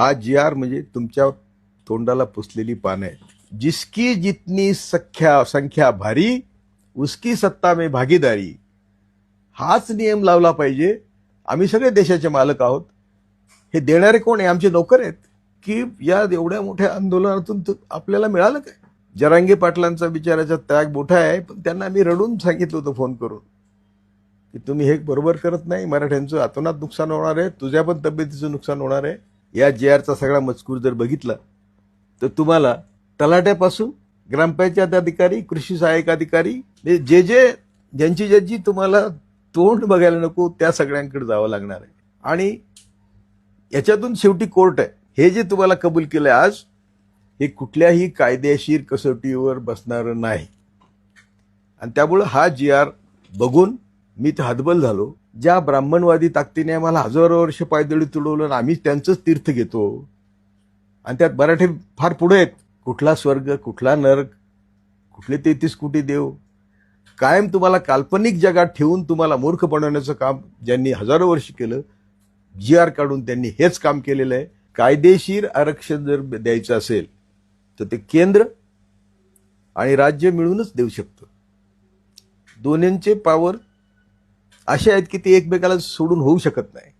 हा जी आर म्हणजे तुमच्या तोंडाला पुसलेली पानं आहेत। जिसकी जितनी संख्या भारी उसकी सत्ता में भागीदारी, हाच नियम लावला पाहिजे। आम्ही सगळे देशाचे मालक आहोत। हे देणारे कोण आहे? आमचे नोकर आहेत की या एवढ्या मोठ्या आंदोलनातून आपल्याला मिळालं काय? जरांगे पाटलांचा बिचाराचा त्याग मोठा आहे, पण त्यांना मी रडून सांगितलं होतं फोन करून की तुम्ही हे बरोबर करत नाही, मराठ्यांचं अतोनात नुकसान होणार आहे, तुझ्या पण तब्येतीचं नुकसान होणार आहे। या जी आरचा सगळा मजकूर जर बघितला तर तुम्हाला तलाट्यापासून ग्रामपंचायत अधिकारी, कृषी सहाय्यक अधिकारी, ज्यांची तुम्हाला तोंड बघायला नको त्या सगळ्यांकडे जावं लागणार आहे। आणि याच्यातून शेवटी कोर्ट आहे। हे जे तुम्हाला कबूल केलंय आज, हे कुठल्याही कायदेशीर कसोटीवर बसणार नाही। आणि त्यामुळे हा जी आर बघून मी तर हतबल झालो। ज्या ब्राह्मणवादी ताकदीने आम्हाला हजारो वर्ष पायदळी तुडवलं आणि आम्ही त्यांचंच तीर्थ घेतो, आणि त्यात मराठी फार पुढे आहेत। कुठला स्वर्ग, कुठला नरक, कुठले 33 कोटी देव, कायम तुम्हाला काल्पनिक जगात ठेवून तुम्हाला मूर्ख बनवण्याचं काम ज्यांनी हजारो वर्ष केलं, जी आर काढून त्यांनी हेच काम केलेलं आहे। कायदेशीर आरक्षण जर द्यायचं असेल तर ते केंद्र आणि राज्य मिळूनच देऊ शकतं। दोन्हींचे पॉवर असे आहेत की ते एकमेकाला सोडून होऊ शकत नाही।